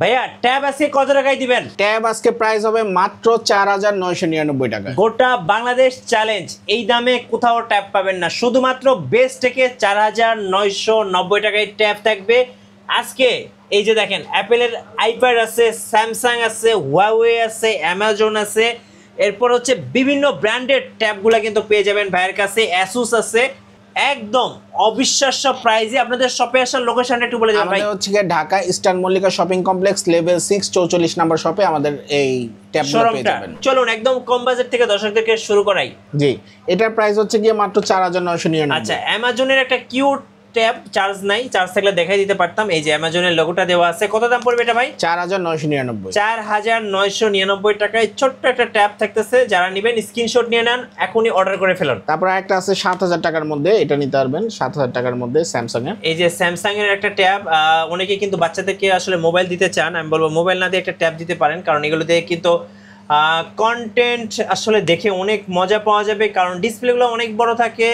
ভাইয়া ট্যাব আজকে কত টাকায় দিবেন? ট্যাব আজকে প্রাইস হবে মাত্র 4999 টাকা। গোটা বাংলাদেশ চ্যালেঞ্জ, এই দামে কোথাও ট্যাব পাবেন না, শুধুমাত্র বেস্ট থেকে 4990 টাকায় ট্যাব থাকবে আজকে। এই যে দেখেন, অ্যাপেলের আইপ্যাড আছে, স্যামসাং আছে, হুয়াওয়ে আছে, অ্যামাজন আছে, এরপর হচ্ছে বিভিন্ন ব্র্যান্ডেড ট্যাবগুলো কিন্তু পেয়ে যাবেন ভাইয়ের কাছে। অ্যাসুস আছে, একদম অবিশ্বাস্য প্রাইজে। আপনাদের শপে আসার লোকেশনটা একটু বলে দেবেন ভাই। আমাদের হচ্ছে Dhaka eastern Mallika shopping complex level 6 44 নম্বর শপে আমাদের এই ট্যাবগুলো পেয়ে যাবেন। চলুন একদম কম বাজেট থেকে দর্শকদেরকে শুরু করাই। জি, এটার প্রাইস হচ্ছে গিয়ে মাত্র 4999। আচ্ছা, অ্যামাজনের একটা কিউট ট্যাব, চার্জ নাই, চার্জ থাকলে দেখাই দিতে পারতাম। এই যে অ্যামাজনের লোগোটা দেওয়া আছে। কত দাম পড়বে এটা ভাই? 4999। 4999 টাকায় ছোট্ট একটা ট্যাব থাকতেছে। যারা নেবেন স্ক্রিনশট নিয়ে নেন, এখনই অর্ডার করে ফেলুন। তারপর একটা আছে 7000 টাকার মধ্যে, এটা নিতে পারবেন 7000 টাকার মধ্যে স্যামসাং এর। এই যে স্যামসাং এর একটা ট্যাব, অনেকে কিন্তু বাচ্চাদেরকে আসলে মোবাইল দিতে চান, আমি বলবো মোবাইল না দিয়ে একটা ট্যাব দিতে পারেন, কারণ এগুলো দিয়ে কিন্তু কন্টেন্ট আসলে দেখে অনেক মজা পাওয়া যাবে, কারণ ডিসপ্লেগুলো অনেক বড় থাকে,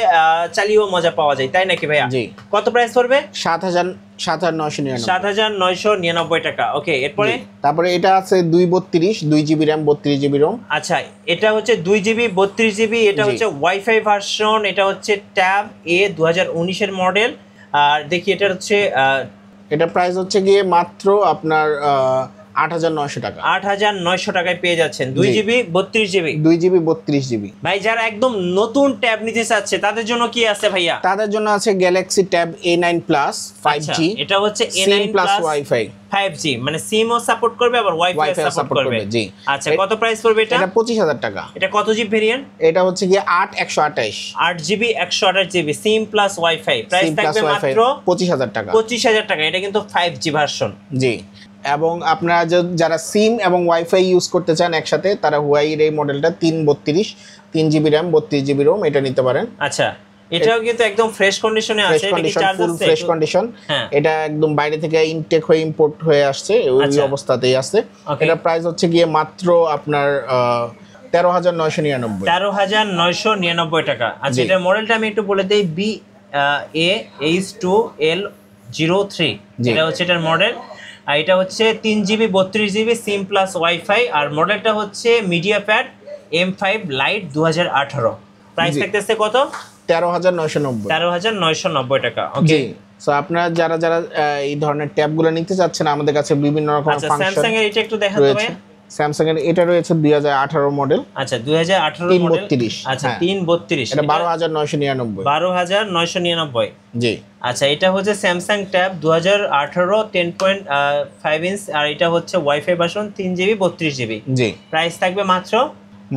চালিয়েও মজা পাওয়া যায়, তাই নাকি ভাইয়া? জি। কত প্রাইস পড়বে? 7999 টাকা। ওকে, এরপরে তারপরে এটা আছে 232 2GB RAM 32GB ROM। আচ্ছা, এটা হচ্ছে 2GB 32GB, এটা হচ্ছে ওয়াইফাই ভার্সন, এটা হচ্ছে ট্যাব এ 2019 এর মডেল। আর দেখি এটা হচ্ছে এটা প্রাইস হচ্ছে গিয়ে মাত্র আপনার 8900 টাকা। 8900 টাকায় পেয়ে যাচ্ছেন 2GB 32GB। 2GB 32GB। ভাই, যারা একদম নতুন ট্যাব নিতে চাচ্ছে তাদের জন্য কি আছে ভাইয়া? তাদের জন্য আছে Galaxy tab A9 plus 5G। এটা হচ্ছে A9 প্লাস ওয়াইফাই 5G, মানে সিমও সাপোর্ট করবে আবার ওয়াইফাই সাপোর্ট করবে। জি। আচ্ছা, কত প্রাইস পড়বে এটা? এটা 25000 টাকা। এটা কত জিবি ভেরিয়েন্ট? এটা হচ্ছে গিয়ে 128 8GB 128GB সিম প্লাস ওয়াইফাই। প্রাইস থাকবে মাত্র 25000 টাকা। 25000 টাকা। এটা কিন্তু 5G ভার্সন। জি। এবং আপনারা যারা সিম এবং ওয়াইফাই ইউজ করতে চান একসাথে, তারা হুয়াইয়ের এই মডেলটা 332 3GB RAM 32GB ROM এটা নিতে পারেন। আচ্ছা, এটাও কিন্তু একদম ফ্রেশ কন্ডিশনে আছে। এটা কি চার্জ আছে? Fresh condition. এটা একদম বাইরে থেকে ইনটেক হয়ে ইম্পোর্ট হয়ে আসছে, ওই অবস্থাতেই আছে। এটা প্রাইস হচ্ছে গিয়ে মাত্র আপনার 13999। 13999 টাকা। আচ্ছা, এটার মডেলটা আমি একটু বলে দেই, BAH2L03। এটা হচ্ছে এটার মডেল। আর এটা হচ্ছে 3GB 32GB সিম প্লাস ওয়াইফাই। আর মডেলটা হচ্ছে মিডিয়াপ্যাড M5 লাইট 2018। প্রাইস থাকতেছে কত? 13990। 13990 টাকা। ওকে। সো আপনারা যারা যারা এই ধরনের ট্যাবগুলো নিতে চাচ্ছেন, আমাদের কাছে বিভিন্ন রকম আচ্ছা, ফাংশন। স্যামসাং এর এটা একটু দেখাতে হবে। স্যামসাং এর এটা রয়েছে 2018 মডেল। আচ্ছা, 2018 মডেল। 332। আচ্ছা, 332। এটা 12999। 12999। জি। আচ্ছা, এটা হচ্ছে স্যামসাং ট্যাব 2018 10.5 ইঞ্চ। আর এটা হচ্ছে ওয়াইফাই ভার্সন 3GB 32GB। জি। প্রাইস থাকবে মাত্র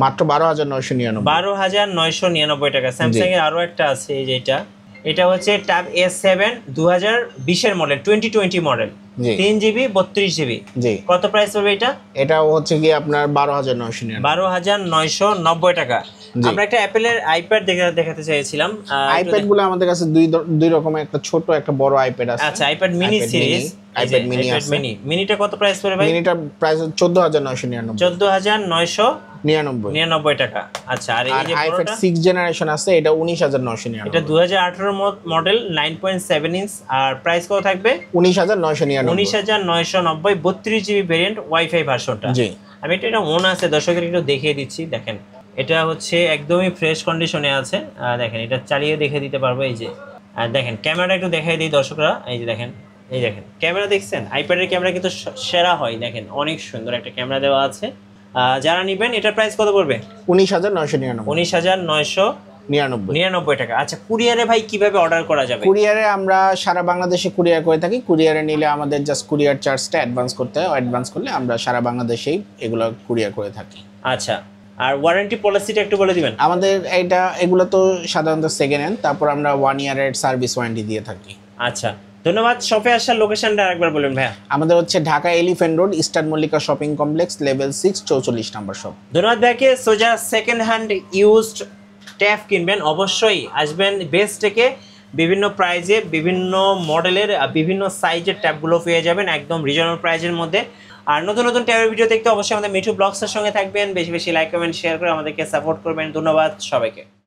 12999। 12999 টাকা। স্যামসাং এর আরো একটা আছে, এই যে এটা হচ্ছে ট্যাব S7 2020 এর মডেল, 2020 মডেল, 3GB 32GB। জি। কত প্রাইস হবে এটা? এটাও হচ্ছে কি আপনার 12999। 12990 টাকা। আমরা একটা অ্যাপেলের আইপ্যাড দেখাতে চাইছিলাম। আইপ্যাড গুলো আমাদের কাছে দুই রকমের, একটা ছোট একটা বড় আইপ্যাড আছে। আচ্ছা, iPad mini series, iPad mini আছে। মিনিটা কত প্রাইস পড়বে ভাই? মিনিটা প্রাইস 14999। 14999 টাকা। আচ্ছা, আর এই যে আইপ্যাড 6 জেনারেশন আছে, এটা 19999। এটা 2018 মডেল 9.7 ইঞ্চ। আর প্রাইস কত থাকবে? 19999। 19990 32GB ভেরিয়েন্ট ওয়াইফাই ভার্সনটা। জি। আমি এটা অন আছে, দর্শকদের একটু দেখিয়ে দিচ্ছি। দেখেন, এটা হচ্ছে একদমই ফ্রেশ কন্ডিশনে আছে। দেখেন, এটা চালিয়ে দেখে দিতে পারবো। এই যে দেখেন, ক্যামেরাটা একটু দেখাই দিই দর্শকরা। এই যে দেখেন, ক্যামেরা দেখছেন? আইপ্যাডের ক্যামেরা কিন্তু সেরা হয়। দেখেন, অনেক সুন্দর একটা ক্যামেরা দেওয়া আছে। যারা নেবেন, এটার প্রাইস কত পড়বে? 19999। 19999 টাকা। আচ্ছা, কুরিয়ারে ভাই কিভাবে অর্ডার করা যাবে? কুরিয়ারে আমরা সারা বাংলাদেশে কুরিয়ার করে থাকি। কুরিয়ারে নিলে আমাদের জাস্ট কুরিয়ার চার্জটা অ্যাডভান্স করতে হয়। অ্যাডভান্স করলে আমরা সারা বাংলাদেশেই এগুলো কুরিয়ার করে থাকি। আচ্ছা, আর ওয়ারেন্টি পলিসিটা একটু বলে দিবেন। আমাদের এগুলো তো সাধারণত সেকেন্ড হ্যান্ড, তারপর আমরা 1 ইয়ারের সার্ভিস ওয়ারেন্টি দিয়ে থাকি। আচ্ছা, ধন্যবাদ। শপে আসার লোকেশনটা আরেকবার বলুন ভাইয়া। আমাদের হচ্ছে Dhaka elephant road eastern Mallika shopping complex level 6 44 নম্বর শপ। ধন্যবাদ ভাইকে। সো যারা সেকেন্ড হ্যান্ড ইউজড ট্যাব কিনবেন, অবশ্যই আসবেন বেস্ট থেকে। বিভিন্ন প্রাইজে, বিভিন্ন মডেলের, বিভিন্ন সাইজের ট্যাবগুলো পেয়ে যাবেন একদম রিজনেবল প্রাইজের মধ্যে। আর নতুন নতুন ট্যাবের ভিডিও দেখতে অবশ্যই আমাদের মিঠু ব্লগসের সঙ্গে থাকবেন। বেশি বেশি লাইক কমেন্ট শেয়ার করে আমাদেরকে সাপোর্ট করবেন। ধন্যবাদ সবাইকে।